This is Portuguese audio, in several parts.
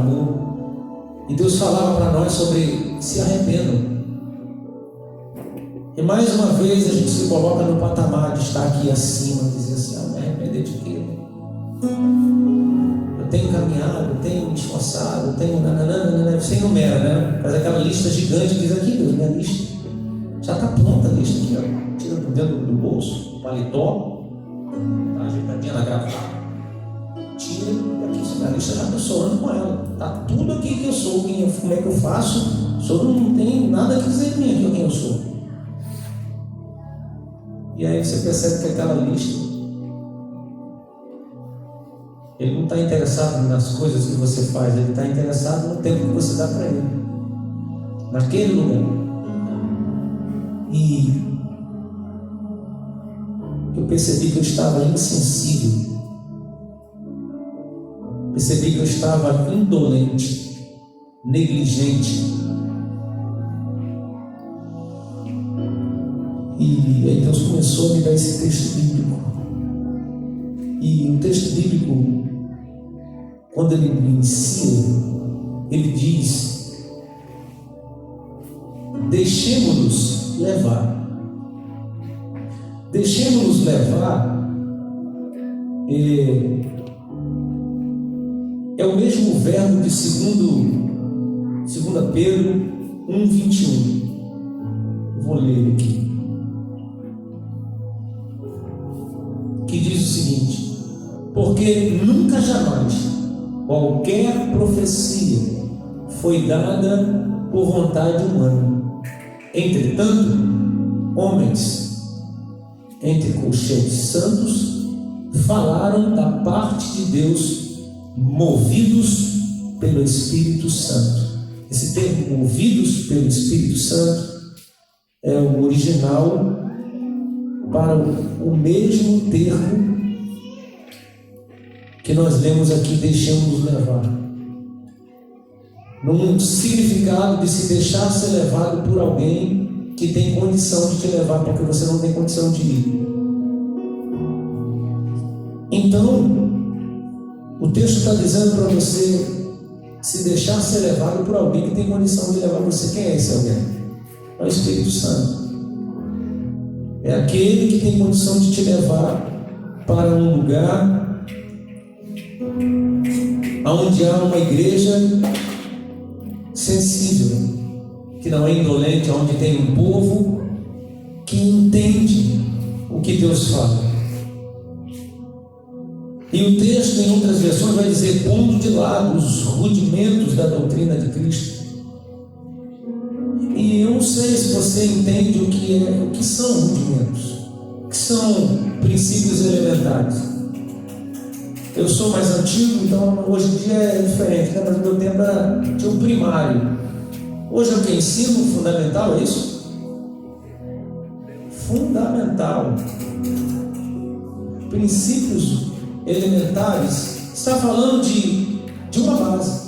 amor. E Deus falava para nós sobre se arrependam. E mais uma vez a gente se coloca no patamar de estar aqui acima, dizer assim: me arrepender de quê? Eu tenho caminhado, eu tenho me esforçado, eu tenho nananana, você enumera, né? Faz aquela lista gigante e diz: aqui, Deus, minha lista. Já está pronta a lista aqui, ó. Tira do dentro do bolso, paletó, tá ajeitadinha na gravata. Tira, e aqui, minha lista já está soando com ela. Está tudo aqui que eu sou, como é que eu faço. O senhor não tem nada a dizer de mim aqui, quem eu sou. E aí você percebe que aquela lista, ele não está interessado nas coisas que você faz, ele está interessado no tempo que você dá para ele, naquele lugar. E eu percebi que eu estava insensível, percebi que eu estava indolente, negligente. E aí Deus começou a me dar esse texto bíblico. E o texto bíblico, quando ele me ensina, ele diz: deixemos-nos levar. Deixemos-nos levar é o mesmo verbo de 2 Pedro 1,21. Vou ler aqui. Que diz o seguinte: porque nunca jamais qualquer profecia foi dada por vontade humana. Entretanto, homens entre colchetes santos falaram da parte de Deus, movidos pelo Espírito Santo. Esse termo, movidos pelo Espírito Santo, é o original para o mesmo termo que nós lemos aqui: deixamos levar, num significado de se deixar ser levado por alguém que tem condição de te levar, porque você não tem condição de ir. Então o texto está dizendo para você se deixar ser levado por alguém que tem condição de levar você. Quem é esse alguém? É o Espírito Santo. É aquele que tem condição de te levar para um lugar onde há uma igreja sensível, que não é indolente, onde tem um povo que entende o que Deus fala. E o texto, em outras versões, vai dizer: pondo de lado os rudimentos da doutrina de Cristo. E eu não sei se você entende o que são rudimentos, o que são princípios elementares. Eu sou mais antigo, então hoje em dia é diferente, né? Mas no meu tempo tinha um primário. Hoje é o que? Ensino fundamental, é isso? Fundamental. Princípios elementares. Está falando de uma base.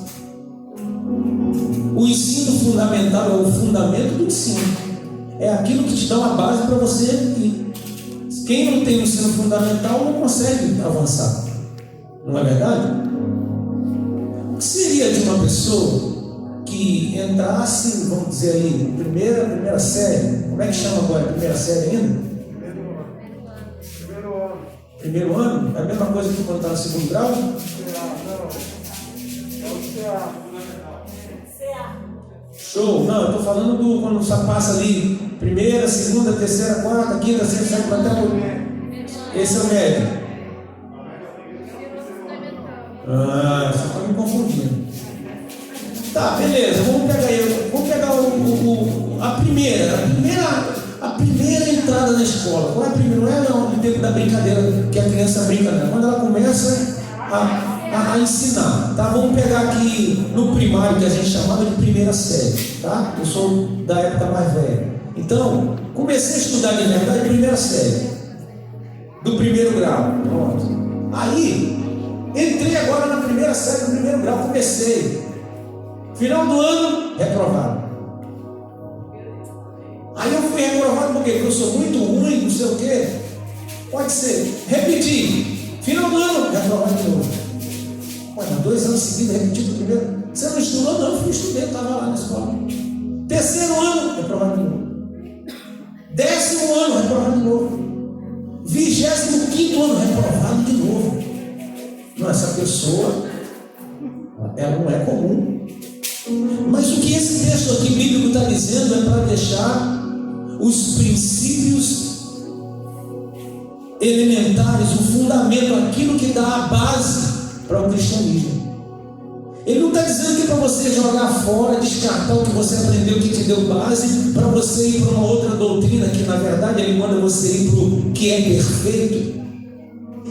O ensino fundamental é o fundamento do ensino. É aquilo que te dá uma base para você ir. Quem não tem o ensino fundamental não consegue avançar. Não é verdade? O que seria de uma pessoa que entrasse, vamos dizer aí, primeira série? Como é que chama agora? Primeira série ainda? Primeiro ano? É a mesma coisa que quando está no segundo grau? Show! Não, eu estou falando do quando você passa ali, primeira, segunda, terceira, quarta, quinta, sexta, sétima, até o... Esse é o médio. Você está me confundindo. Tá, beleza, vamos pegar a primeira entrada na escola. Qual é a primeira? Não é o tempo da brincadeira que a criança brinca, não. Quando ela começa a ensinar, tá? Vamos pegar aqui no primário, que a gente chamava de primeira série, tá? Eu sou da época mais velha. Então, comecei a estudar de verdade primeira série, do primeiro grau. Pronto. Aí, entrei agora na primeira série do primeiro grau, comecei. Final do ano, reprovado. Aí eu fui reprovado por quê? Porque eu sou muito ruim, não sei o quê. Pode ser. Repeti. Final do ano, reprovado de novo. Mas 2 anos seguidos, repeti do primeiro. Você não estudou? Não, eu estudei, eu estava lá na escola. Terceiro ano, reprovado de novo. 10º ano, reprovado de novo. 25º ano, reprovado de novo. Não, essa pessoa, ela não é comum. Mas o que esse texto aqui bíblico está dizendo é para deixar os princípios elementares, o fundamento, aquilo que dá a base para o cristianismo. Ele não está dizendo que para você jogar fora, descartar o que você aprendeu, que te deu base, para você ir para uma outra doutrina, que na verdade ele manda você ir para o que é perfeito.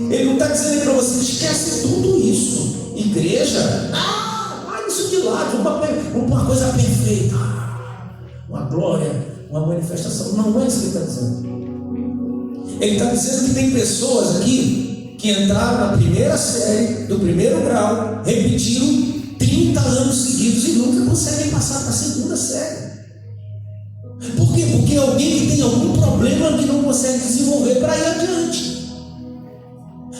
Ele não está dizendo para você, esquece tudo isso. Igreja, larga isso de lado, uma coisa perfeita, uma glória, uma manifestação. Não é isso que ele está dizendo. Ele está dizendo que tem pessoas aqui que entraram na primeira série, do primeiro grau, repetiram 30 anos seguidos e nunca conseguem passar para a segunda série. Por quê? Porque é alguém que tem algum problema que não consegue desenvolver para ir adiante.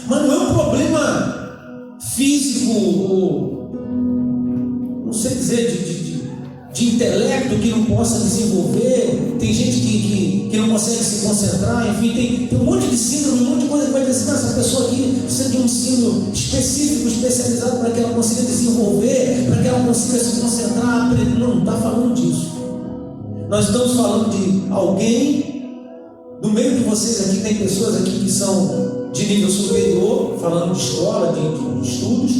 Mas não é um problema físico, ou, não sei dizer, de intelecto que não possa desenvolver. Tem gente que não consegue se concentrar, enfim, tem um monte de síndrome, um monte de coisa que vai dizer, essa pessoa aqui precisa de um ensino específico, especializado para que ela consiga desenvolver, para que ela consiga se concentrar, aprender. Não está falando disso. Nós estamos falando de alguém, no meio de vocês aqui, tem pessoas aqui que são de nível superior, falando de escola, de estudos.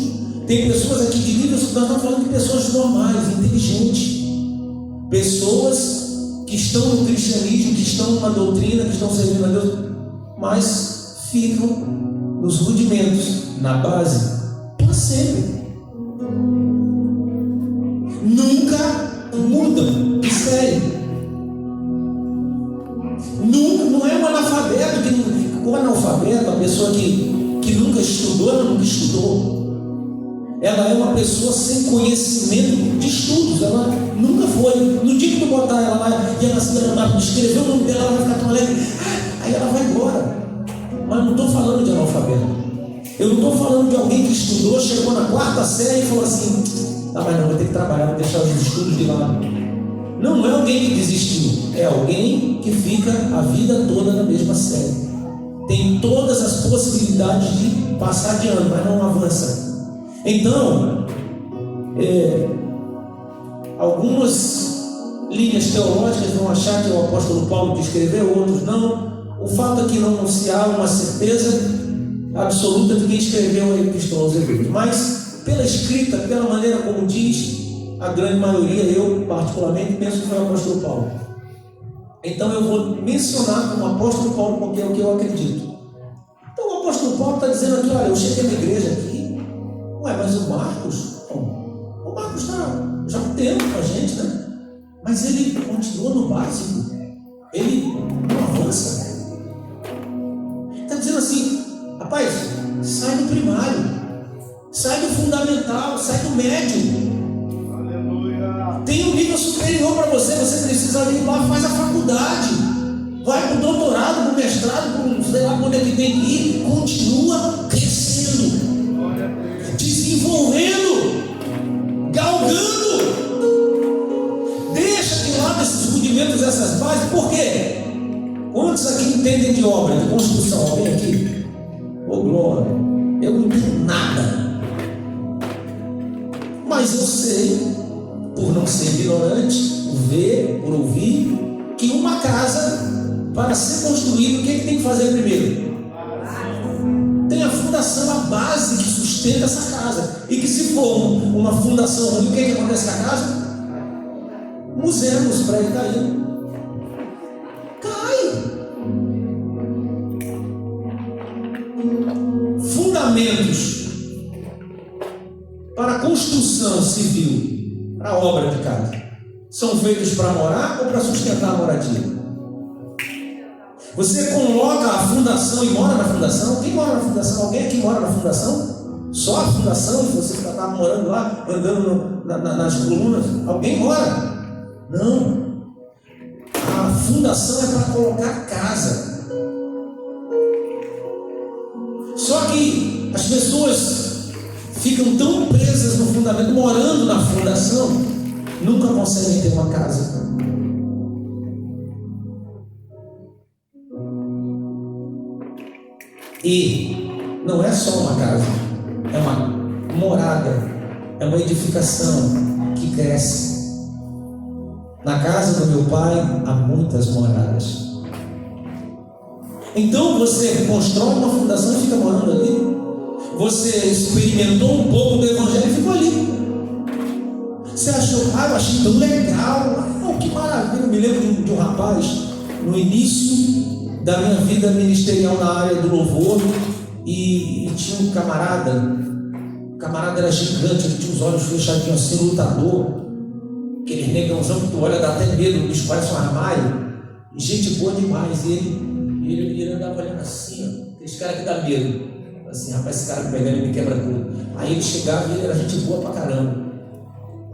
Tem pessoas aqui de nível superior, nós estamos falando de pessoas normais, inteligentes. Pessoas que estão no cristianismo, que estão numa doutrina, que estão servindo a Deus, mas ficam nos rudimentos, na base, para sempre. Nunca mudam de série. Nunca, não é um analfabeto, o analfabeto, a pessoa que nunca estudou, ela nunca estudou. Ela é uma pessoa sem conhecimento de estudos, ela nunca foi. No dia que tu botar ela lá e ela escrever o nome dela, ela vai ficar tão alegre, aí ela vai embora. Mas não estou falando de analfabeto. Eu não estou falando de alguém que estudou, chegou na 4ª série e falou assim, mas não, vou ter que trabalhar, vou deixar os estudos de lado. Não é alguém que desistiu, é alguém que fica a vida toda na mesma série. Tem todas as possibilidades de passar de ano, mas não avança. Então, algumas linhas teológicas vão achar que é o apóstolo Paulo que escreveu, outros não. O fato é que não se há uma certeza absoluta de quem escreveu a Epístola aos Hebreus. Mas, pela escrita, pela maneira como diz, a grande maioria, eu particularmente, penso que foi o apóstolo Paulo. Então eu vou mencionar como apóstolo Paulo porque é o que eu acredito. Então o apóstolo Paulo está dizendo aqui, olha, eu cheguei na igreja aqui, mas o Marcos está já há um tempo com a gente, né? Mas ele continua no básico, ele não avança. Está dizendo assim, rapaz, sai do primário, sai do fundamental, sai do médio. Aleluia. Tem um nível superior para você, você precisa ir lá, faz a faculdade, vai para o doutorado, para o mestrado, sei lá quando é que tem que ir, continua crescendo, desenvolvendo, galgando. Deixa de lado esses rudimentos, essas bases. Por quê? Quantos aqui entendem de obra, de construção? Alguém aqui? Ô glória, eu não entendo nada, mas eu sei, por não ser ignorante, por ver, por ouvir, que uma casa, para ser construída, o que é que tem que fazer primeiro? Tem a fundação, a base que sustenta essa casa. E que se for uma fundação ruim, o que acontece com a casa? Os prédios caem. Fundamentos para a construção civil, para a obra de casa, são feitos para morar ou para sustentar a moradia? Você coloca a fundação e mora na fundação? Quem mora na fundação? Alguém aqui mora na fundação? Só a fundação? E você está morando lá, andando nas colunas? Alguém mora? Não. A fundação é para colocar casa. Só que as pessoas ficam tão presas no fundamento, morando na fundação, nunca conseguem ter uma casa. E não é só uma casa, é uma morada, é uma edificação que cresce. Na casa do meu pai há muitas moradas. Então você constrói uma fundação e fica morando ali. Você experimentou um pouco do evangelho e ficou ali. Você achou, eu achei tão legal, que maravilha. Eu me lembro de um rapaz, no início da minha vida ministerial na área do louvor, e tinha um camarada. O camarada era gigante, ele tinha os olhos fechadinhos assim, lutador. Aquele negãozão que tu olha, dá até medo, o bicho parece um armário. Gente boa demais. E ele andava olhando assim, ó. Esse cara que dá medo. Assim, rapaz, esse cara pegando e me quebra tudo. Aí ele chegava e ele era gente boa pra caramba.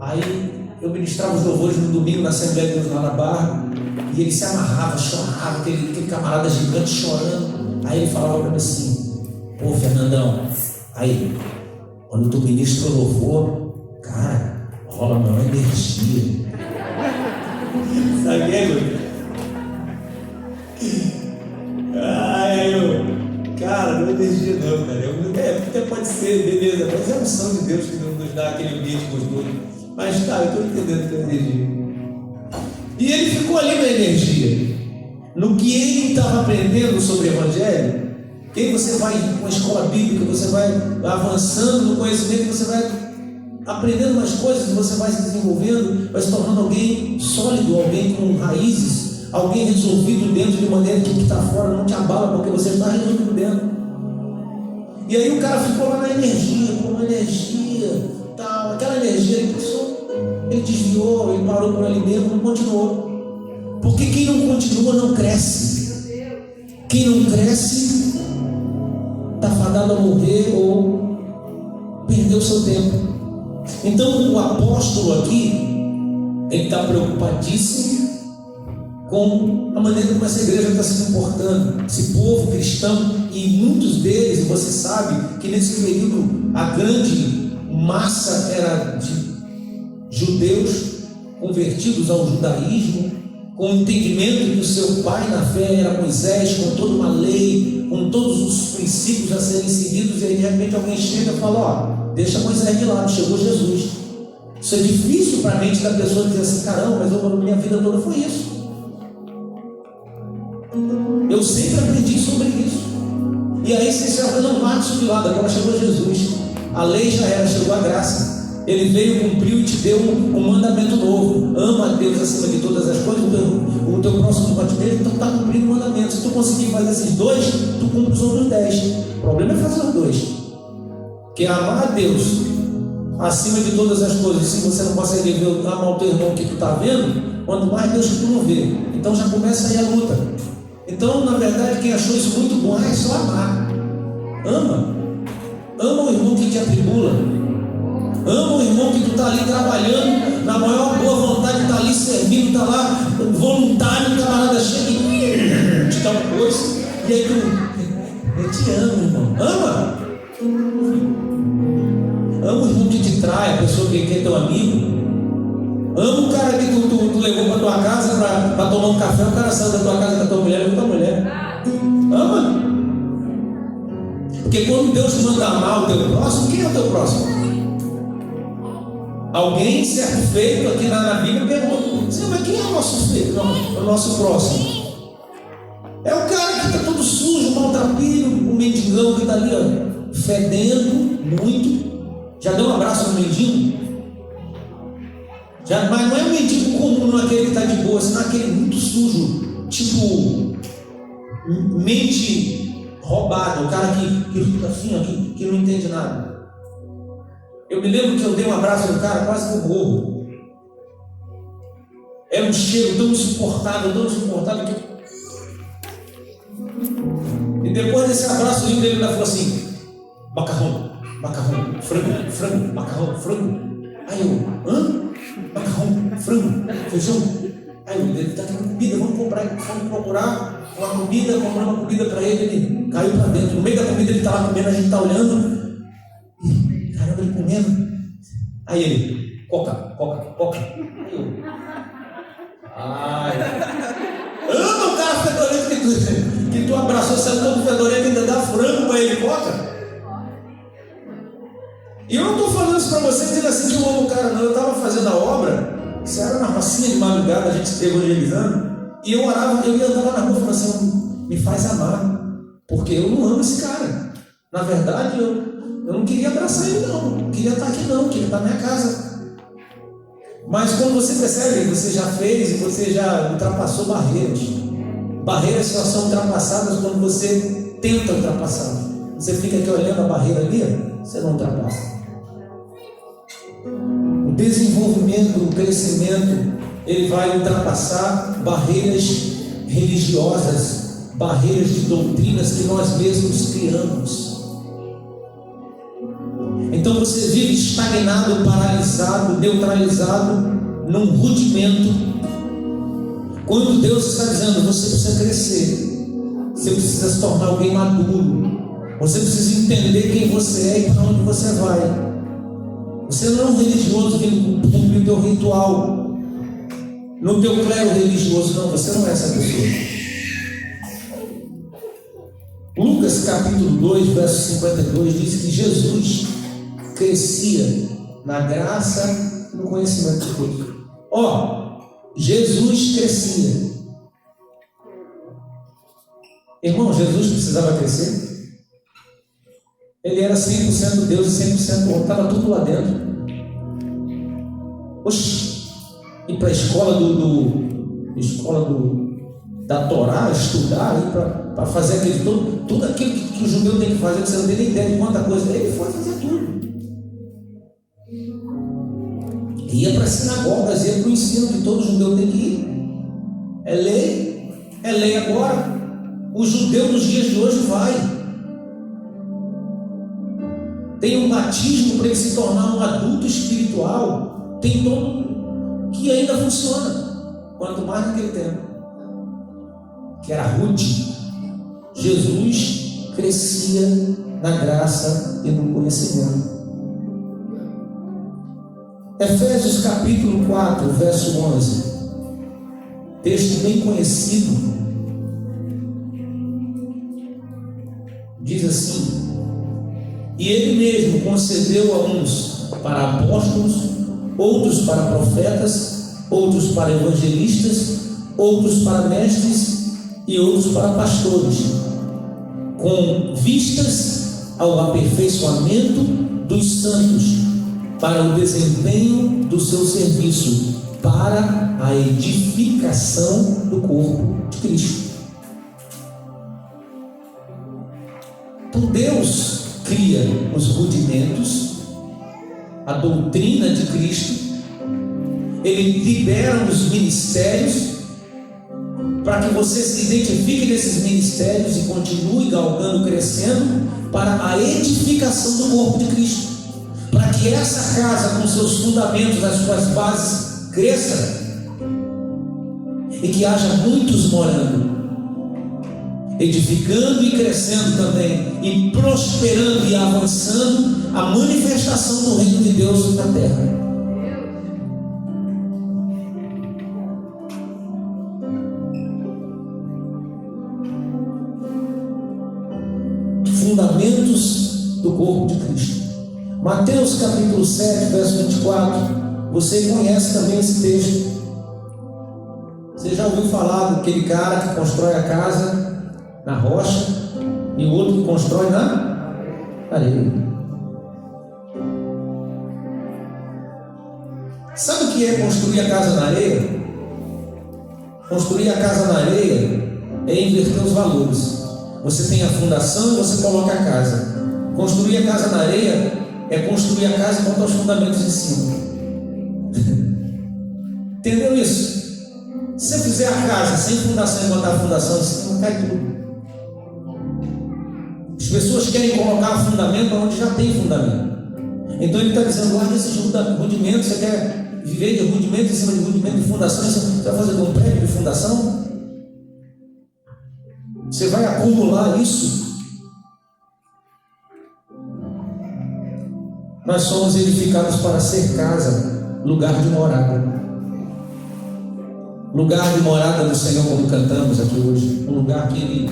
Aí eu ministrava os louvores no domingo na Assembleia de Deus lá na Barra. E ele se amarrava, chorava, aquele camarada gigante chorando. Aí ele falava pra mim assim: pô, Fernandão, aí, quando tu ministra o louvor, cara, rola uma energia. Sabe, meu? Cara, não é energia não, cara. Até pode ser, beleza, mas é a unção de Deus que nos dá aquele ambiente gostoso. Mas, cara, eu estou entendendo que é energia. E ele ficou ali na energia. No que ele estava aprendendo sobre o Evangelho, que você vai com a escola bíblica, você vai avançando no conhecimento, você vai aprendendo mais coisas, você vai se desenvolvendo, vai se tornando alguém sólido, alguém com raízes, alguém resolvido dentro de maneira que o que está fora não te abala, porque você está resolvido dentro. E aí o cara ficou lá na energia, tal, aquela energia, ele desviou, ele parou por ali mesmo, não continuou. Porque quem não continua não cresce. Quem não cresce está fadado a morrer ou perder o seu tempo. Então o apóstolo aqui, ele está preocupadíssimo com a maneira como essa igreja está se comportando, esse povo cristão, e muitos deles, e você sabe que nesse período a grande massa era de judeus convertidos ao judaísmo, com o entendimento que o seu pai na fé era Moisés, com toda uma lei, com todos os princípios a serem seguidos, e aí de repente alguém chega e fala: deixa Moisés de lado, chegou Jesus. Isso é difícil para a mente da pessoa dizer assim: caramba, mas minha vida toda foi isso. Eu sempre aprendi sobre isso. E aí você já não vai subir lado, agora chegou Jesus. A lei já era, chegou a graça. Ele veio, cumpriu e te deu um mandamento novo. Ama a Deus acima de todas as coisas, o teu próximo pode ter, então está cumprindo o mandamento. Se tu conseguir fazer esses dois, tu cumpre os outros 10. O problema é fazer os dois, que é amar a Deus acima de todas as coisas. Se você não consegue ver, amar o teu irmão que tu está vendo, quanto mais Deus que tu não vê. Então já começa aí a luta. Então, na verdade, quem achou isso muito bom é só amar. Ama o irmão que te atribula. Ama o irmão que tu está ali trabalhando na maior boa vontade, está ali servindo, está lá voluntário, o camarada chega e te dá uma coisa, e aí tu: eu te amo, irmão. Ama o irmão que te trai, a pessoa que é teu amigo. Ama o cara que tu levou para tua casa para tomar um café, o cara saiu da tua casa com a tua mulher, levou tua mulher. Ama. Porque quando Deus manda amar o teu próximo, quem é o teu próximo? Alguém certo feito aqui na Bíblia pergunta: Senhor, mas quem é o nosso feito? Não, o nosso próximo. É o cara que está todo sujo, maltrapilho, o mendigão que está ali, ó, fedendo muito. Já deu um abraço no mendigo? Mas não é um mendigo comum, não é aquele que está de boa, senão aquele muito sujo, tipo mente roubada, o cara que fica assim, ó, que não entende nada. Eu me lembro que eu dei um abraço no cara, quase que eu morro. Era um cheiro tão insuportável que... E depois desse abraço lindo, ele ainda falou assim: macarrão, frango, macarrão, frango. Aí eu: hã? Macarrão, frango, feijão. Aí ele está com comida, vamos procurar uma comida, comprar uma comida para ele. Ele caiu para dentro, no meio da comida ele está lá comendo, a gente está olhando. Caramba, ali comendo. Aí ele, coca. Aí eu, ai, ama o cara fedorento que tu abraçou, saiu todo fedorento e ainda dá frango para ele, coca. E eu não estou falando isso para você dizendo assim que eu amo o cara, não. Eu estava fazendo a obra, isso era na rocinha de madrugada, a gente se evangelizando, e eu orava, eu ia andar lá na rua e falava assim, me faz amar, porque eu não amo esse cara. Na verdade, eu não queria abraçar ele não queria estar aqui não, queria estar na minha casa. Mas quando você percebe, você já fez e você já ultrapassou barreiras. Barreiras só são ultrapassadas quando você tenta ultrapassar. Você fica aqui olhando a barreira ali, você não ultrapassa. O desenvolvimento, o crescimento, ele vai ultrapassar barreiras religiosas, barreiras de doutrinas que nós mesmos criamos. Então você vive estagnado, paralisado, neutralizado num rudimento, quando Deus está dizendo, você precisa crescer, você precisa se tornar alguém maduro, você precisa entender quem você é e para onde você vai. Você não é um religioso que cumpre o teu ritual, no teu clero religioso, não, você não é essa pessoa. Lucas capítulo 2, verso 52 diz que Jesus crescia na graça e no conhecimento de Deus. Jesus crescia. Irmão, Jesus precisava crescer. Ele era 100% Deus e 100% homem, estava tudo lá dentro. Oxi, ir para a escola da Torá, estudar, para fazer tudo aquilo que o judeu tem que fazer, que você não tem nem ideia de quanta coisa, ele foi fazer tudo. Ia para as sinagogas, ia para o ensino que todo judeu tem que ir. É lei agora. O judeu nos dias de hoje vai. Tem um batismo para ele se tornar um adulto espiritual. Tem todo que ainda funciona. Quanto mais naquele tempo, que era rude. Jesus crescia na graça e no conhecimento. Efésios capítulo 4, verso 11, texto bem conhecido, diz assim: e ele mesmo concedeu a uns para apóstolos, outros para profetas, outros para evangelistas, outros para mestres e outros para pastores, com vistas ao aperfeiçoamento dos santos, para o desempenho do seu serviço, para a edificação do corpo de Cristo. Então Deus cria os rudimentos, a doutrina de Cristo, Ele libera os ministérios, para que você se identifique nesses ministérios e continue galgando, crescendo, para a edificação do corpo de Cristo. Para que essa casa, com seus fundamentos, as suas bases, cresça e que haja muitos morando, edificando e crescendo também, e prosperando e avançando a manifestação do reino de Deus na terra. Fundamentos do corpo de Cristo. Mateus capítulo 7, verso 24, você conhece também esse texto. Você já ouviu falar daquele cara que constrói a casa na rocha e o outro que constrói na areia? Sabe o que é construir a casa na areia? Construir a casa na areia é inverter os valores. Você tem a fundação e você coloca a casa. Construir a casa na areia é construir a casa e botar os fundamentos em cima. Entendeu isso? Se você fizer a casa sem fundação e botar a fundação em cima, cai tudo. As pessoas querem colocar fundamento onde já tem fundamento. Então ele está dizendo, larga esses rudimentos. Você quer viver de rudimento em cima de rudimento de fundação? Você vai fazer um prédio de fundação? Você vai acumular isso? Nós somos edificados para ser casa, lugar de morada. Lugar de morada do Senhor, como cantamos aqui hoje. Um lugar que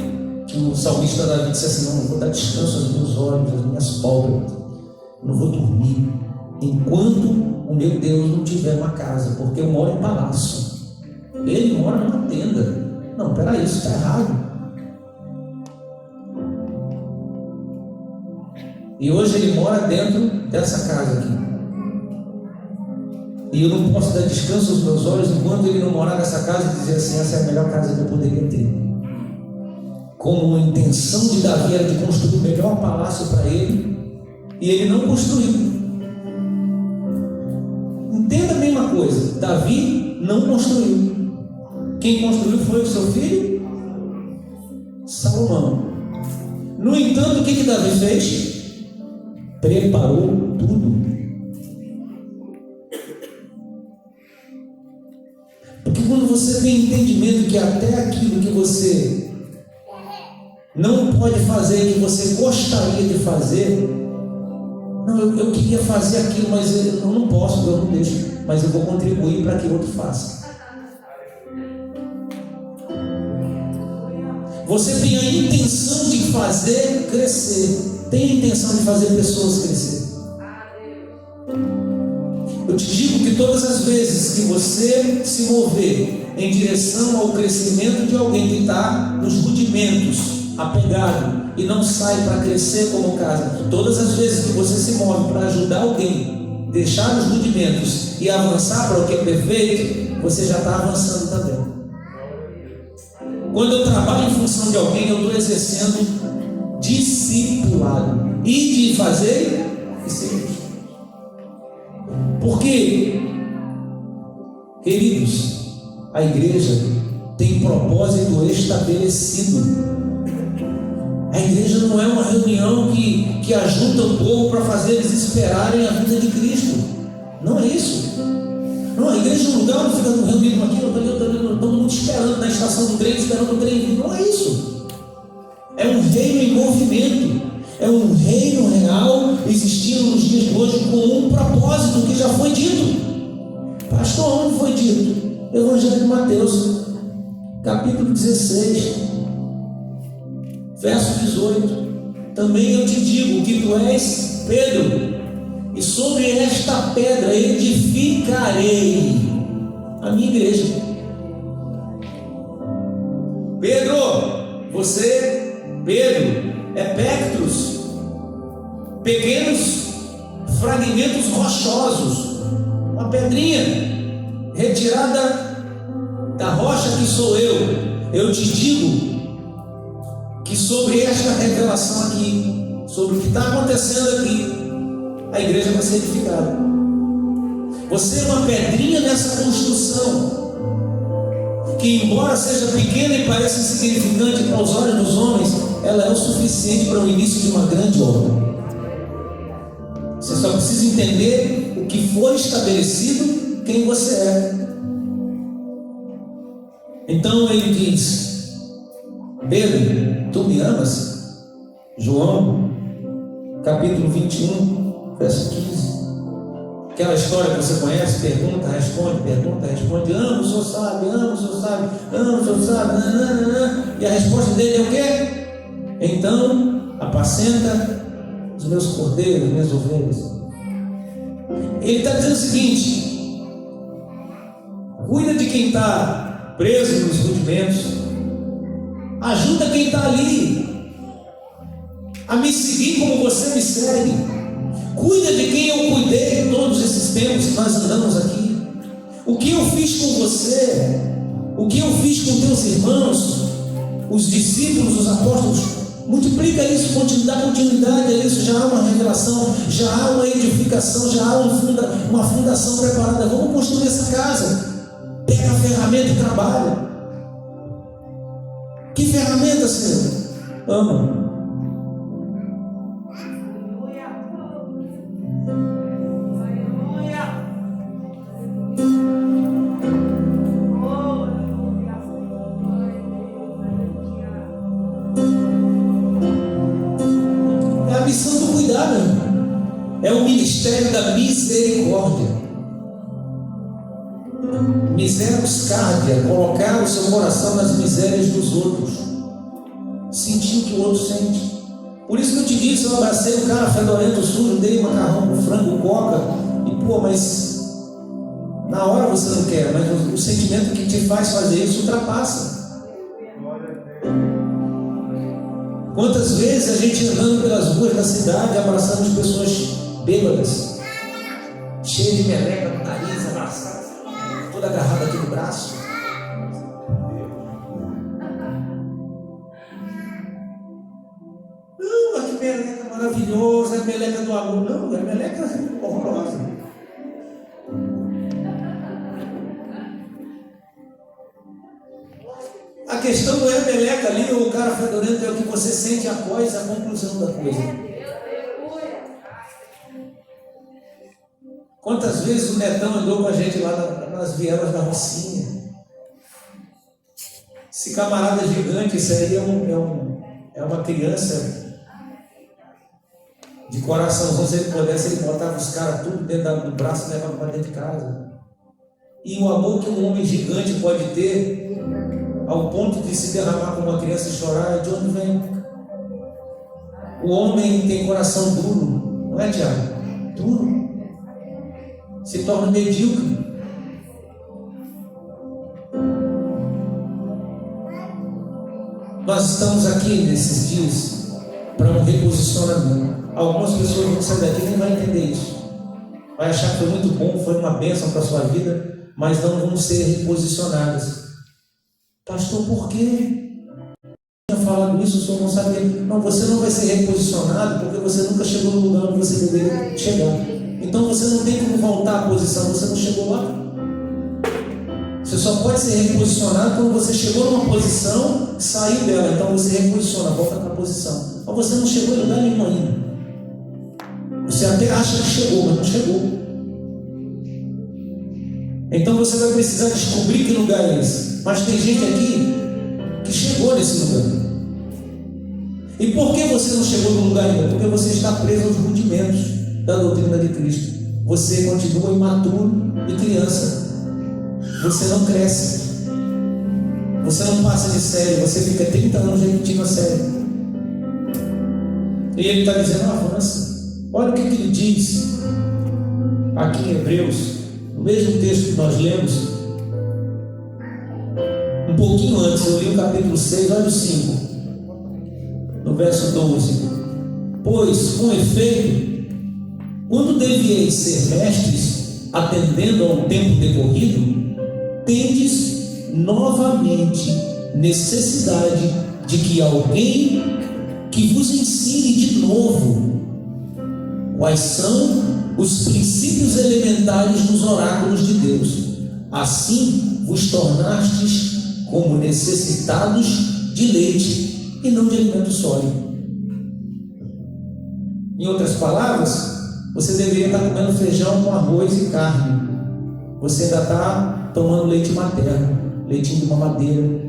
o salmista Davi disse assim: não vou dar descanso aos meus olhos, às minhas pálpebras. Não vou dormir enquanto o meu Deus não tiver uma casa, porque eu moro em palácio. Ele mora numa tenda. Não, peraí, isso está errado. E hoje ele mora dentro dessa casa aqui. E eu não posso dar descanso aos meus olhos enquanto ele não morar nessa casa e dizer assim: essa é a melhor casa que eu poderia ter. Como a intenção de Davi era de construir o melhor palácio para ele, e ele não construiu. Entenda bem uma coisa: Davi não construiu. Quem construiu foi o seu filho Salomão. No entanto, o que Davi fez? Preparou tudo. Porque quando você tem entendimento que até aquilo que você não pode fazer, que você gostaria de fazer, não, eu queria fazer aquilo, mas eu não posso, eu não deixo, mas eu vou contribuir para que outro faça. Você tem a intenção de fazer crescer, tem a intenção de fazer pessoas crescer. Eu te digo que todas as vezes que você se mover em direção ao crescimento de alguém que está nos rudimentos, apegado, e não sai para crescer como casa, todas as vezes que você se move para ajudar alguém, deixar os rudimentos e avançar para o que é perfeito, você já está avançando também. Quando eu trabalho em função de alguém, eu estou exercendo discipulado e de fazer discípulos. Porque, queridos, a igreja tem propósito estabelecido. A igreja não é uma reunião que ajuda o povo para fazer eles esperarem a vida de Cristo. Não é isso. Não, a igreja é um lugar onde fica reunido aqui, todo mundo esperando na estação do trem, esperando o trem vir. Não é isso. É um reino em movimento. É um reino real existindo nos dias de hoje com um propósito que já foi dito. Pastor, onde foi dito? Evangelho de Mateus, capítulo 16, verso 18. Também eu te digo que tu és Pedro, e sobre esta pedra edificarei a minha igreja. Pedro, Pedro, é Pectros, pequenos fragmentos rochosos, uma pedrinha retirada da rocha que sou eu. Eu te digo que sobre esta revelação aqui, sobre o que está acontecendo aqui, a igreja vai ser edificada. Você é uma pedrinha nessa construção, que embora seja pequena e pareça insignificante para os olhos dos homens, ela é o suficiente para o início de uma grande obra. Você só precisa entender o que foi estabelecido, quem você é. Então ele diz: Pedro, tu me amas? João, capítulo 21, verso 15. Aquela história que você conhece, pergunta, responde, amo, o senhor sabe, amo, o senhor sabe, amo, o senhor sabe, nananana. E a resposta dele é o quê? Então, apacenta os meus cordeiros, as minhas ovelhas. Ele está dizendo o seguinte: cuida de quem está preso nos rudimentos, ajuda quem está ali a me seguir como você me segue. Cuida de quem eu cuidei todos esses tempos que nós andamos aqui. O que eu fiz com você, o que eu fiz com teus irmãos, os discípulos, os apóstolos, multiplica isso, dá continuidade a isso. Já há uma revelação, já há uma edificação, já há uma fundação preparada. Vamos construir essa casa. Pega a ferramenta e trabalha. Que ferramenta, Senhor? Ama. É a missão do cuidado. É o ministério da misericórdia. Misericus cardia, colocar o seu coração nas misérias dos outros, sentir o que o outro sente. Por isso que eu te disse, eu abracei o cara fedorento, sujo, dei macarrão com frango, coca, e mas na hora você não quer, mas o sentimento que te faz fazer isso ultrapassa. Quantas vezes a gente andando pelas ruas da cidade, abraçando as pessoas bêbadas, cheias de meleca no nariz, abraçadas, toda agarrada aqui no braço. Não, mas que meleca maravilhosa, é a meleca do amor. Não, é a meleca horrorosa. A questão não é a meleca ali ou o cara fedorento, é o que você sente após a conclusão da coisa. Quantas vezes o Netão andou com a gente lá nas vielas da Rocinha? Esse camarada gigante, isso aí é uma criança de coraçãozão. Se ele pudesse, ele botava os caras tudo dentro do braço e levava para dentro de casa. E o amor que um homem gigante pode ter, ao ponto de se derramar com uma criança e chorar, é de onde vem? O homem tem coração duro, não é, Tiago? Duro. Se torna medíocre. Nós estamos aqui nesses dias para um reposicionamento. Algumas pessoas vão sair daqui e nem vai entender isso. Vai achar que foi muito bom, foi uma bênção para a sua vida, mas não vão ser reposicionadas. Pastor, por quê? Eu tinha falado isso, o senhor não sabia. Não, você não vai ser reposicionado porque você nunca chegou no lugar onde você deveria chegar. Então você não tem como voltar à posição, você não chegou lá. Você só pode ser reposicionado quando você chegou numa posição, saiu dela. Então você reposiciona, volta para a posição. Mas você não chegou em lugar nenhum ainda. Você até acha que chegou, mas não chegou. Então você vai precisar descobrir que lugar é esse. Mas tem gente aqui que chegou nesse lugar. E por que você não chegou no lugar ainda? Porque você está preso aos rudimentos da doutrina de Cristo. Você continua imaturo e criança. Você não cresce. Você não passa de série. Você fica 30 anos repetindo a série. E ele está dizendo, avança. Olha o que ele diz aqui em Hebreus, no mesmo texto que nós lemos. Um pouquinho antes, eu li o capítulo 6, olha o 5, no verso 12. Pois, com efeito, quando devieis ser mestres, atendendo ao tempo decorrido, tendes novamente necessidade de que alguém que vos ensine de novo quais são os princípios elementares dos oráculos de Deus. Assim vos tornastes como necessitados de leite e não de alimento sólido. Em outras palavras, você deveria estar comendo feijão com arroz e carne. Você ainda está tomando leite materno, leitinho de mamadeira.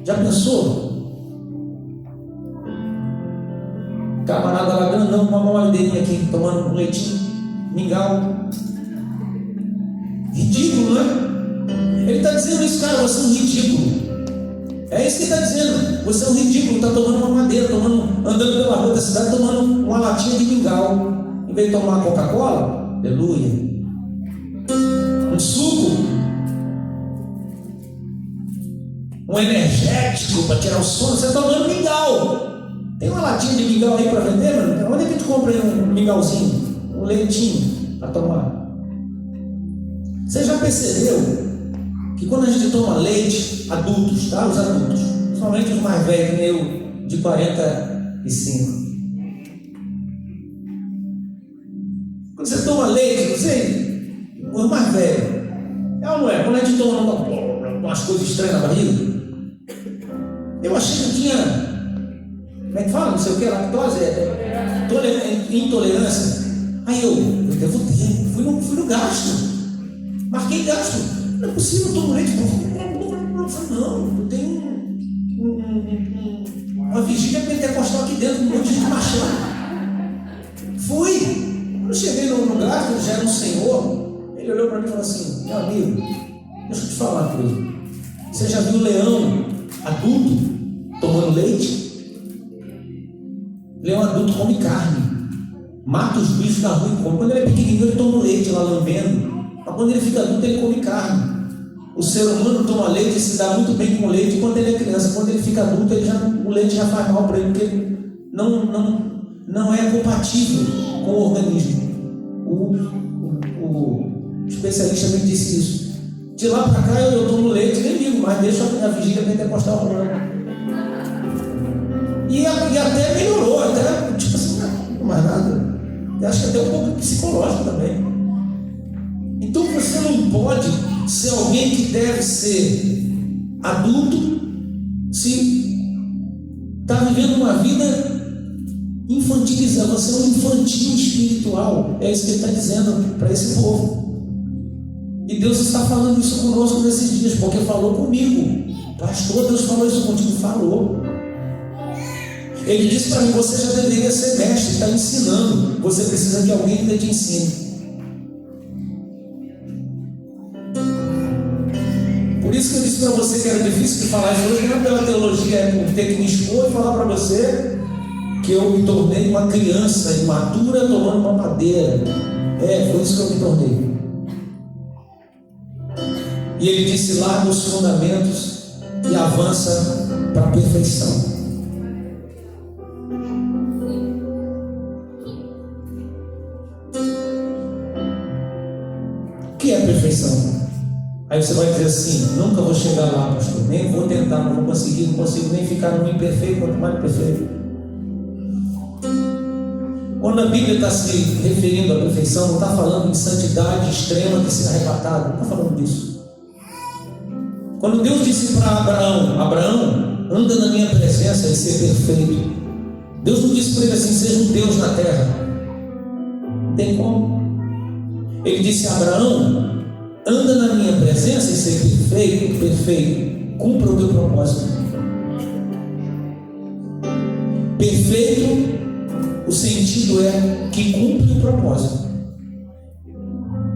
Já pensou? Camarada lá grandão com uma mamadeirinha aqui, tomando um leitinho, mingau. Ridículo, né? Ele está dizendo isso, cara, você é um ridículo. É isso que ele está dizendo. Você é um ridículo, está tomando uma madeira, andando pela rua da cidade, tomando uma latinha de mingau. Em vez de tomar Coca-Cola, aleluia, um suco, um energético para tirar o sono, você está tomando mingau. Tem uma latinha de mingau aí para vender, mano? Onde é que a gente compra um mingauzinho, um leitinho para tomar? Você já percebeu que quando a gente toma leite, adultos, tá? Os adultos, somente os mais velhos, eu de 45. Quando você toma leite, você, os mais velhos, é ou não é? Quando a gente toma umas coisas estranhas na barriga, eu achei que tinha, como é que fala? Não sei o que, lactose, intolerância. Aí eu devo ter, fui no gasto, marquei gasto. Não é possível, eu tomo leite. Não, eu tenho uma vigília pentecostal aqui dentro, um monte de gente marchando. Fui. eu cheguei no lugar, ele já era um senhor, ele olhou para mim e falou assim: meu amigo, deixa eu te falar uma coisa. Você já viu leão adulto tomando leite? Leão adulto come carne, mata os bichos na rua e come. Quando ele é pequenininho, ele toma leite lá lambendo. Mas quando ele fica adulto, ele come carne. O ser humano toma leite e se dá muito bem com o leite quando ele é criança. Quando ele fica adulto, o leite já faz mal para ele, porque não é compatível com o organismo. O especialista me disse isso. De lá para cá eu tomo leite, nem digo mais, deixo a vigília pentecostal rolando. E até melhorou, até tipo assim, não mais nada. Eu acho que até um pouco psicológico também. Então você não pode ser alguém que deve ser adulto se está vivendo uma vida infantilizada. Você é um infantil espiritual. É isso que ele está dizendo para esse povo. E Deus está falando isso conosco nesses dias, porque falou comigo. Pastor, Deus falou isso contigo? Falou. Ele disse para mim: você já deveria ser mestre, está ensinando. Você precisa que alguém ainda te ensine. Por isso que eu disse para você que era difícil de falar isso hoje, não é pela teologia, é ter que me expor e falar para você que eu me tornei uma criança imatura tomando uma madeira. Foi isso que eu me tornei. E ele disse: larga os fundamentos e avança para a perfeição. O que é a perfeição? Aí você vai dizer assim: nunca vou chegar lá, pastor, nem vou tentar, não vou conseguir, não consigo nem ficar no imperfeito, quanto mais perfeito. Quando a Bíblia está se referindo à perfeição, não está falando de santidade extrema que será arrebatada, não está falando disso. Quando Deus disse para Abraão, anda na minha presença e ser perfeito, Deus não disse para ele assim: seja um Deus na terra. Não tem como. Ele disse a Abraão: anda na minha presença e ser perfeito, cumpra o teu propósito. Perfeito, o sentido é que cumpre o propósito.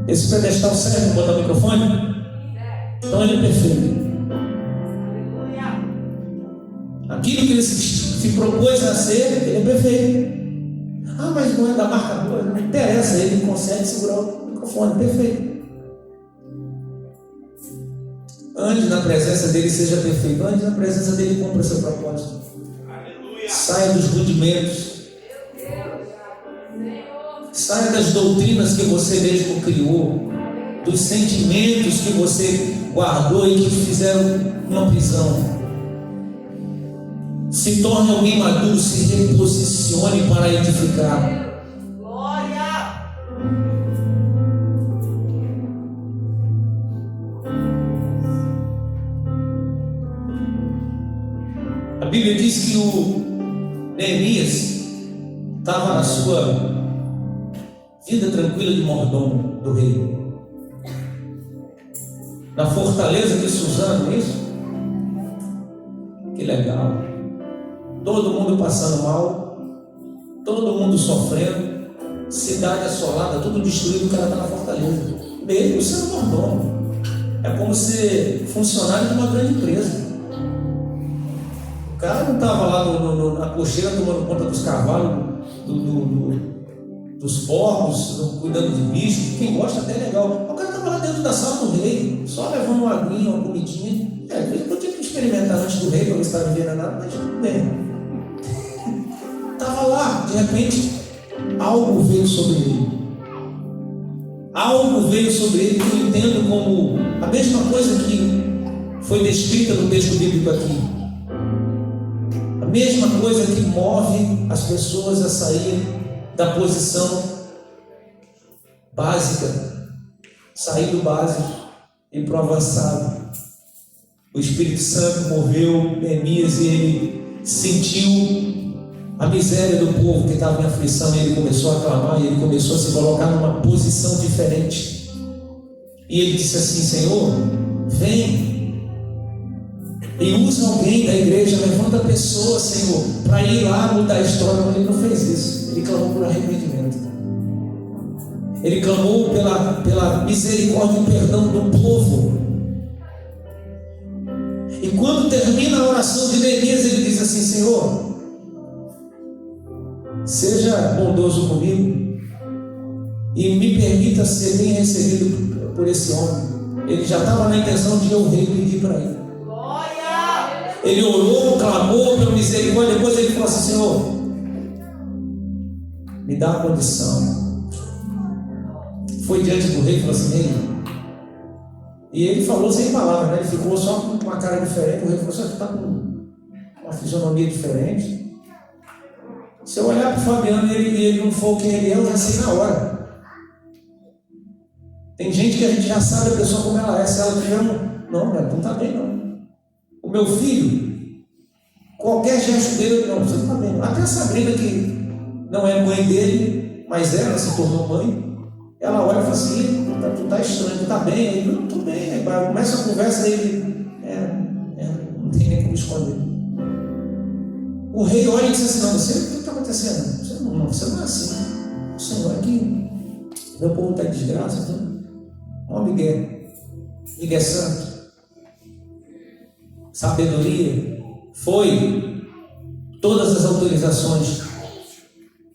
Esse pedestal serve para botar o microfone? Então ele é perfeito. Aquilo que ele se propôs a ser, ele é perfeito. Mas não é da marca boa, não interessa, ele consegue segurar o microfone, perfeito. Ande na presença dele, seja perfeito. Ande na presença dele, cumpra o seu propósito. Aleluia. Saia dos rudimentos. Saia das doutrinas que você mesmo criou, dos sentimentos que você guardou e que te fizeram uma prisão. Se torne alguém maduro, se reposicione para edificar. Glória! A Bíblia diz que o Neemias estava na sua vida tranquila de mordomo do rei, na fortaleza de Suzano, não é isso? Que legal. Todo mundo passando mal, todo mundo sofrendo, cidade assolada, tudo destruído, o cara está na fortaleza, mesmo sendo mordomo. É como ser funcionário de uma grande empresa. O cara não estava lá na cocheira tomando conta dos cavalos, dos porcos, cuidando de bicho. Quem gosta até é legal. O cara estava lá dentro da sala do rei, só levando uma aguinha, uma comidinha. Eu tinha que experimentar antes do rei, para ver se estava vendo nada, mas tudo bem. Estava lá, de repente, algo veio sobre ele. Algo veio sobre ele que eu entendo como a mesma coisa que foi descrita no texto bíblico aqui. A mesma coisa que move as pessoas a sair da posição básica, sair do básico e para o avançado. O Espírito Santo moveu Neemias e ele sentiu a miséria do povo que estava em aflição, e ele começou a clamar, e ele começou a se colocar numa posição diferente. E ele disse assim: Senhor, vem e usa alguém da igreja, levanta a pessoa, Senhor, para ir lá mudar a história. Mas ele não fez isso, ele clamou por arrependimento. Ele clamou pela misericórdia e perdão do povo. E quando termina a oração de Neemias, ele diz assim: Senhor, seja bondoso comigo e me permita ser bem recebido por esse homem. Ele já estava na intenção de eu rei pedir para ele. Ele orou, clamou pela misericórdia. Depois ele falou assim: Senhor, me dá a condição. Foi diante do rei e falou assim: rei. E ele falou sem palavras, né? Ele ficou só com uma cara diferente. O rei falou: você está com uma fisionomia diferente. Se eu olhar para o Fabiano e ele não for quem ele é, eu já sei na hora. Tem gente que a gente já sabe a pessoa como ela é. Se ela tiver não está bem não. O meu filho, qualquer gesto dele, não, você não está bem não. Até a Sabrina, que não é mãe dele, mas ela se tornou mãe, ela olha e fala assim: tu tá estranho, tu tá bem? Ele: não, tô bem. Aí começa a conversa e ele, não tem nem como esconder. O rei olha e diz assim: não, você, o que está acontecendo? Você não é assim. O Senhor aqui, meu povo está em desgraça. Então, ó, Miguel santo, sabedoria, foi todas as autorizações,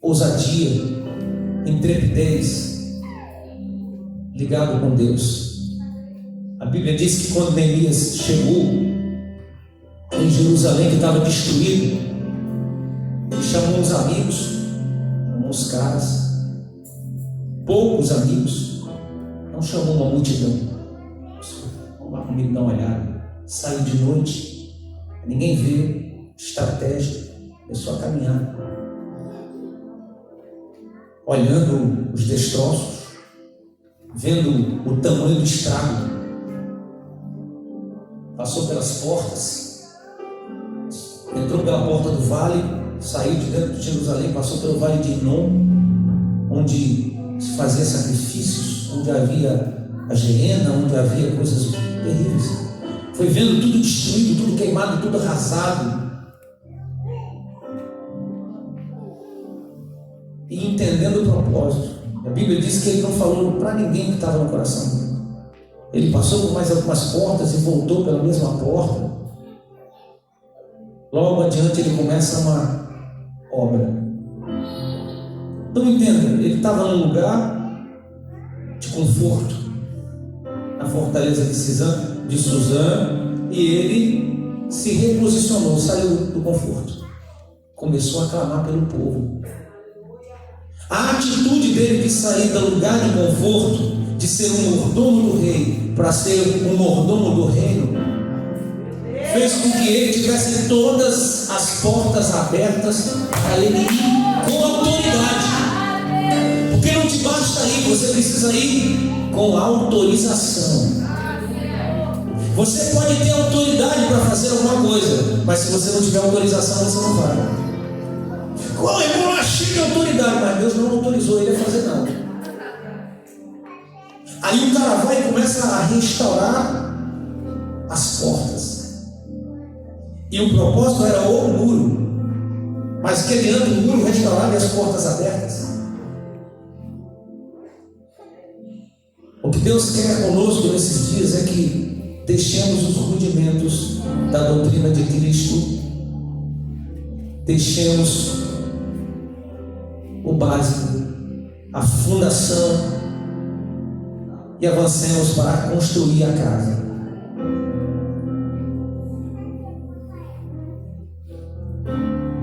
ousadia, intrepidez, ligado com Deus. A Bíblia diz que quando Neemias chegou em Jerusalém, que estava destruído, ele chamou uns amigos, chamou uns caras, poucos amigos, não chamou uma multidão. Vamos lá comigo dar uma olhada. Saiu de noite, ninguém vê, estratégia, começou a caminhar, olhando os destroços, vendo o tamanho do estrago. Passou pelas portas, entrou pela porta do vale, saiu de dentro de Jerusalém, passou pelo vale de Inom, onde se fazia sacrifícios, onde havia a Geena, onde havia coisas terríveis. Foi vendo tudo destruído, tudo queimado, tudo arrasado, e entendendo o propósito. A Bíblia diz que ele não falou para ninguém que estava no coração dele. Ele passou por mais algumas portas e voltou pela mesma porta. Logo adiante ele começa uma obra. Então entenda, ele estava num lugar de conforto, na fortaleza de Suzã, e ele se reposicionou, saiu do conforto, começou a clamar pelo povo. A atitude dele de sair do lugar de conforto, de ser um mordomo do rei, para ser um mordomo do reino, fez com que ele tivesse todas as portas abertas para ele ir com autoridade. Porque não te basta ir, você precisa ir com autorização. Você pode ter autoridade para fazer alguma coisa, mas se você não tiver autorização, você não vai. Oh, irmão, achei que autoridade, mas Deus não autorizou ele a fazer nada. Aí o cara vai e começa a restaurar as portas. E o propósito era o muro, mas querendo o muro restaurado e as portas abertas. O que Deus quer conosco nesses dias é que deixemos os rudimentos da doutrina de Cristo, deixemos o básico, a fundação, e avancemos para construir a casa.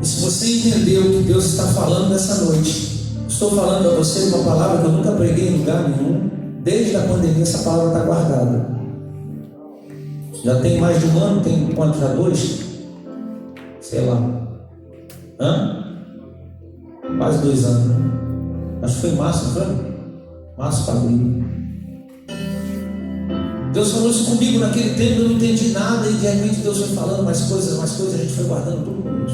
E se você entendeu o que Deus está falando nessa noite, estou falando a você uma palavra que eu nunca preguei em lugar nenhum. Desde a pandemia essa palavra está guardada. Já tem mais de um ano, tem quanto? Já 2? Sei lá. Quase 2 anos, né? Acho que foi março, não foi? Março para abril. Deus falou isso comigo naquele tempo, eu não entendi nada, e de repente Deus foi falando mais coisas, a gente foi guardando tudo com Deus.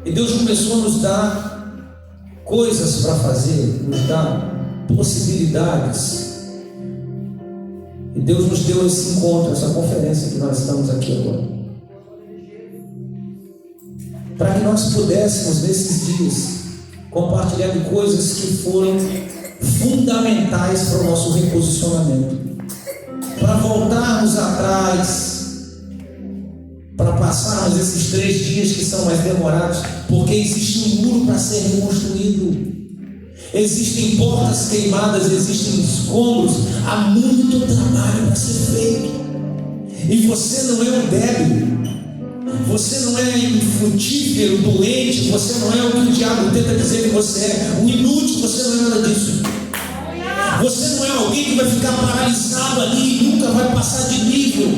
E Deus começou a nos dar coisas para fazer, nos dar possibilidades. E Deus nos deu esse encontro, essa conferência que nós estamos aqui agora, para que nós pudéssemos nesses dias compartilhando coisas que foram fundamentais para o nosso reposicionamento, para voltarmos atrás, para passarmos esses 3 dias que são mais demorados, porque existe um muro para ser reconstruído, existem portas queimadas, existem escombros, há muito trabalho para ser feito. E você não é um débil, você não é infrutífero, doente, você não é o que o diabo tenta dizer que você é, um inútil, você não é nada disso. Você não é alguém que vai ficar paralisado ali e nunca vai passar de nível.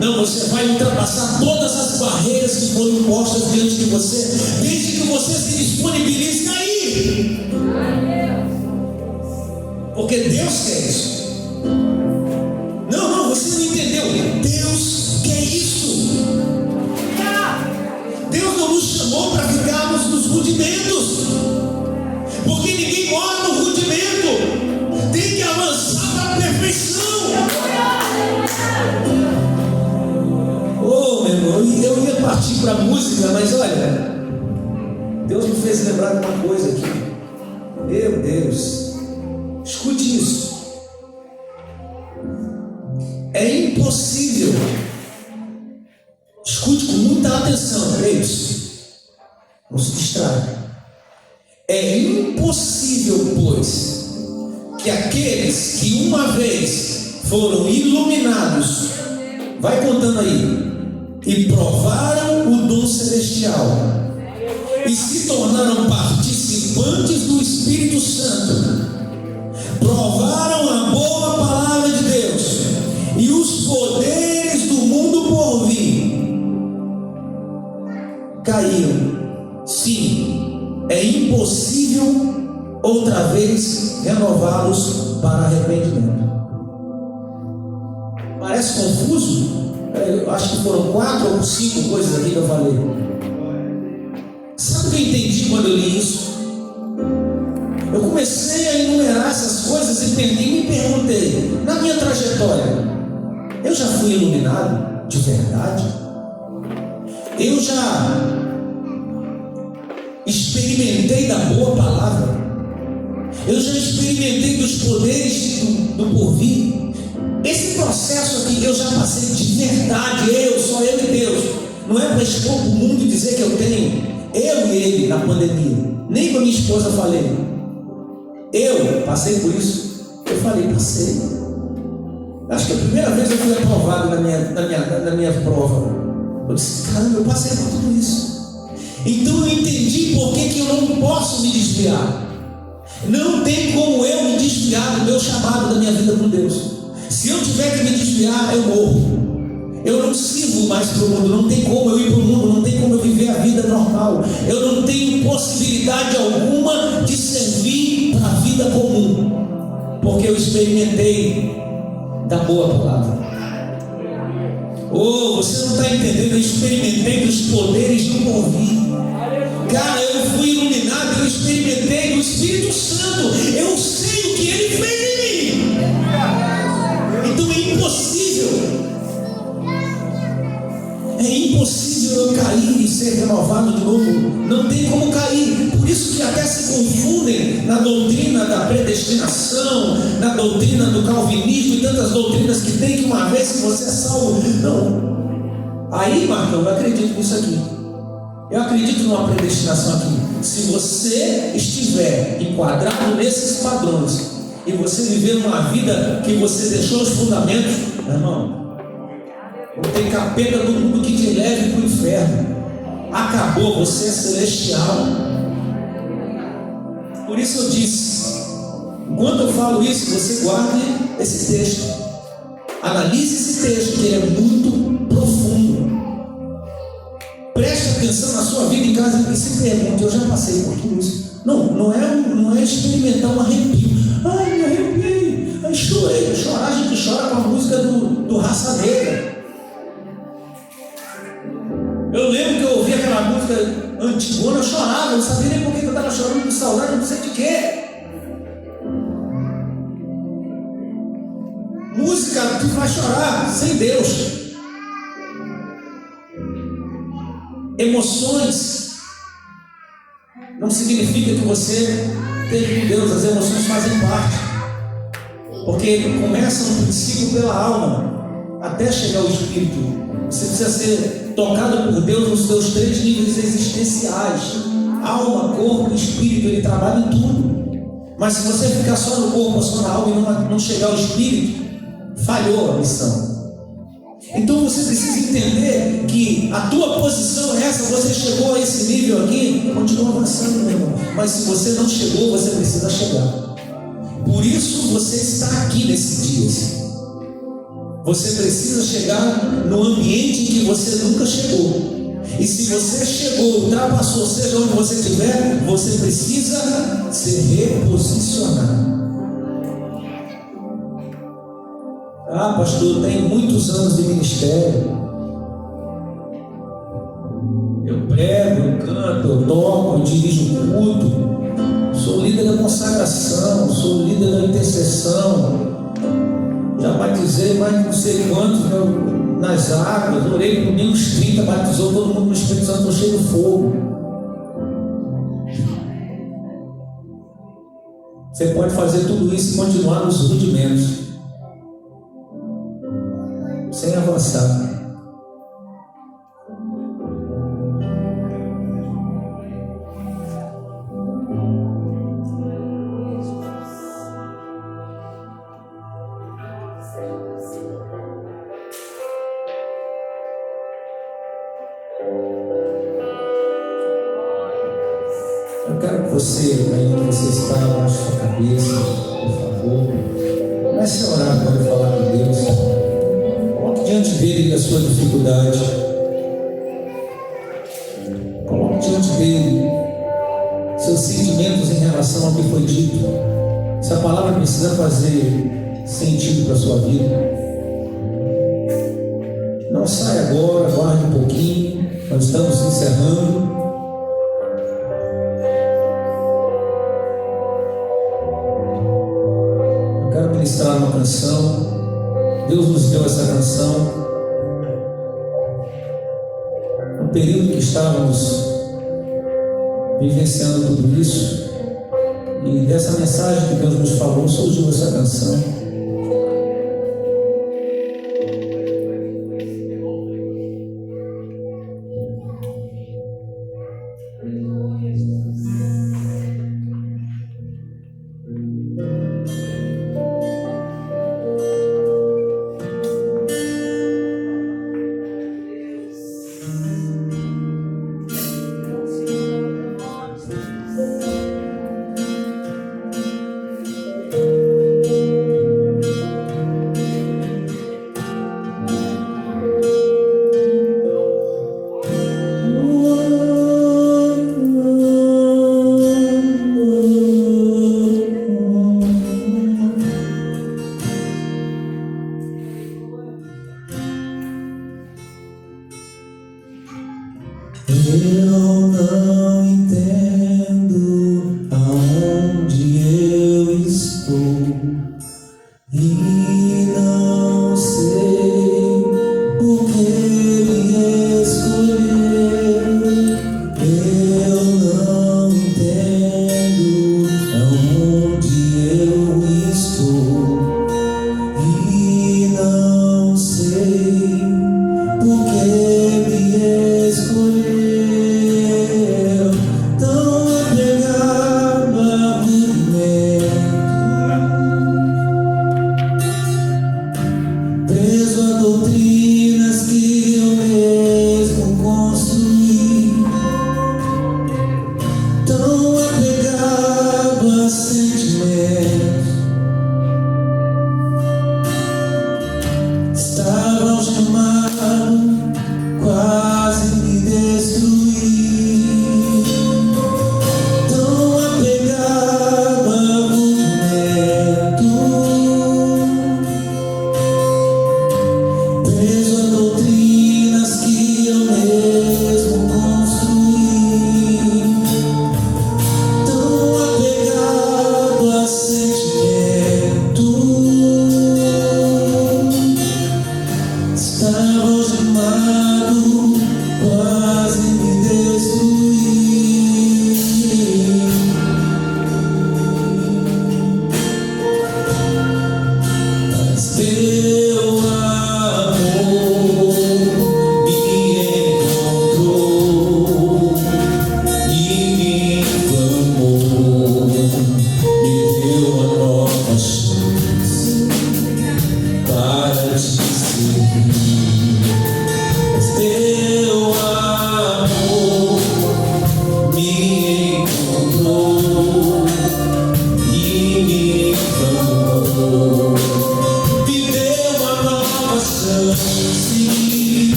Não, você vai ultrapassar todas as barreiras que foram postas diante de você, desde que você se disponibilize a ir. Porque Deus quer isso. Não, você não entendeu. Deus quer isso. Deus não nos chamou para ficarmos nos rudimentos, porque ninguém mora no rudimento, tem que avançar para a perfeição. Oh, meu irmão, eu ia partir para a música, mas olha, Deus me fez lembrar de uma coisa aqui. Meu Deus, escute isso. É impossível, escute com muita atenção, queridos, não se distraia. É impossível, pois, que aqueles que uma vez foram iluminados, vai contando aí, e provaram o dom celestial, e se tornaram participantes do Espírito Santo, provaram a boa palavra de Deus e os poderes do mundo por vir, caíram. Sim, é impossível outra vez renová-los para arrependimento. Parece confuso? Eu acho que foram 4 ou 5 coisas aqui que eu falei. Sabe o que eu entendi quando eu li isso? Eu comecei a enumerar essas coisas e me perguntei, na minha trajetória, eu já fui iluminado de verdade? Eu já experimentei da boa palavra? Eu já experimentei dos poderes do porvir? Esse processo aqui eu já passei de verdade, só eu e Deus. Não é para expor para o mundo e dizer que eu tenho, eu e ele na pandemia. Nem com a minha esposa falei. Eu passei por isso. Eu falei, passei. Acho que a primeira vez eu fui aprovado na minha prova. Eu disse, caramba, eu passei por tudo isso. Então eu entendi por que eu não posso me desviar. Não tem como eu me desviar do meu chamado, da minha vida com Deus. Se eu tiver que me desviar, eu morro. Eu não sirvo mais para o mundo, não tem como eu ir para o mundo, não tem como eu viver a vida normal. Eu não tenho possibilidade alguma de servir para a vida comum, porque eu experimentei da boa palavra. Oh, você não está entendendo, eu experimentei dos poderes do porvir. Cara, eu fui iluminado, eu experimentei do Espírito Santo. Eu sei o que Ele fez em mim. Então é impossível eu cair e ser renovado de novo. Não tem como cair. Por isso que até se confundem na doutrina da predestinação, na doutrina do calvinismo e tantas doutrinas que tem, que uma vez que você é salvo, não. Aí, Marcão, eu acredito nisso aqui. Eu acredito numa predestinação aqui. Se você estiver enquadrado nesses padrões e você viver uma vida que você deixou os fundamentos, meu irmão, não tem capeta do mundo que te leve para o inferno. Acabou, você é celestial. Por isso eu disse, enquanto eu falo isso, você guarde esse texto, analise esse texto, que ele é muito profundo. Preste atenção na sua vida em casa e se pergunte, eu já passei por tudo isso. Não é experimentar um arrepio. Ai, me arrepiei, ai, chorei. Chorar, a gente chora com a música do Raça Negra. Eu lembro que eu ouvi aquela música antigona, eu chorava, eu não sabia nem por que eu estava chorando, com saudade, não sei de quê. Música que faz chorar, sem Deus. Emoções. não significa que você teve com Deus. As emoções fazem parte, porque começa no princípio pela alma, até chegar ao espírito. Você precisa ser tocado por Deus nos seus 3 níveis existenciais: alma, corpo e espírito. Ele trabalha em tudo. Mas se você ficar só no corpo, só na alma e não chegar ao espírito, falhou a missão. Então você precisa entender que a tua posição é essa. Você chegou a esse nível aqui, continua avançando, meu irmão. Mas se você não chegou, você precisa chegar. Por isso você está aqui nesse dia. Você precisa chegar no ambiente em que você nunca chegou. E se você chegou, ultrapassou, seja onde você estiver, você precisa se reposicionar. Ah, pastor, eu tenho muitos anos de ministério. Eu prego, eu canto, eu toco, eu dirijo o culto. Sou líder da consagração, sou líder da intercessão. Já batizei mais de não sei quantos nas águas, orei por mim, uns 30, batizou todo mundo no Espírito Santo, estou cheio de fogo. Você pode fazer tudo isso e continuar nos rudimentos, sem avançar. Eu quero que você, aí onde você está, abaixe sua cabeça, por favor. Comece a orar agora e falar com Deus. Coloque diante dele a sua dificuldade. Coloque diante dele seus sentimentos em relação ao que foi dito. Essa palavra precisa fazer sentido para a sua vida. Não saia agora, aguarde um pouquinho. Nós estamos encerrando. Eu quero ministrar uma canção. Deus nos deu essa canção no período que estávamos vivenciando tudo isso, e dessa mensagem que Deus nos falou surgiu essa canção. Eu não entendo aonde eu estou e não sei por que me escolher. Eu não entendo aonde eu estou e não sei por que me escolher.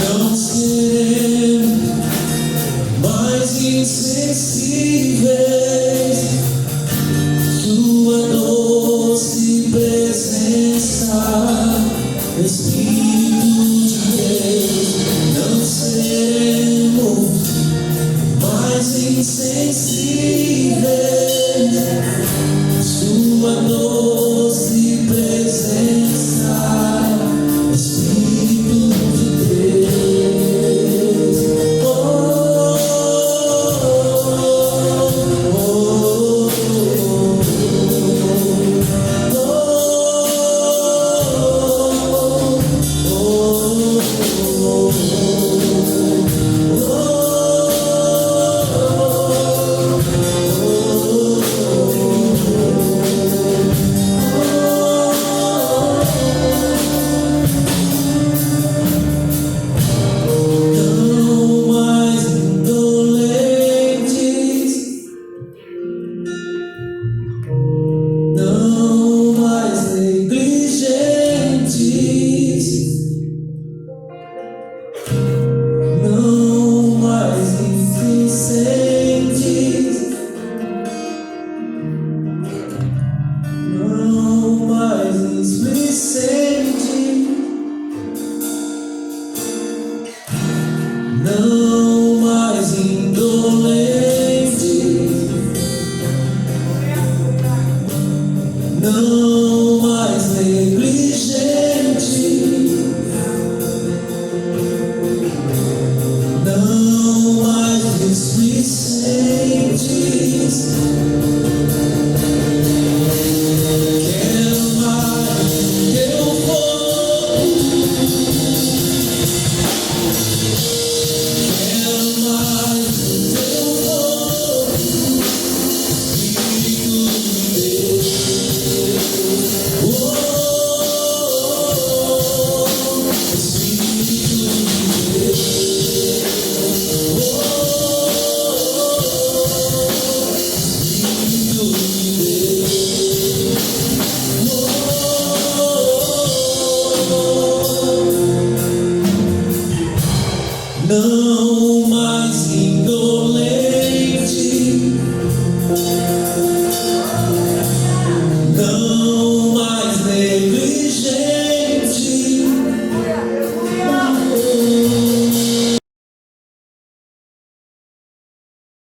Não seremos mais insensíveis. Tua doce presença, Espírito de Deus. Não seremos mais insensíveis. Tua doce presença.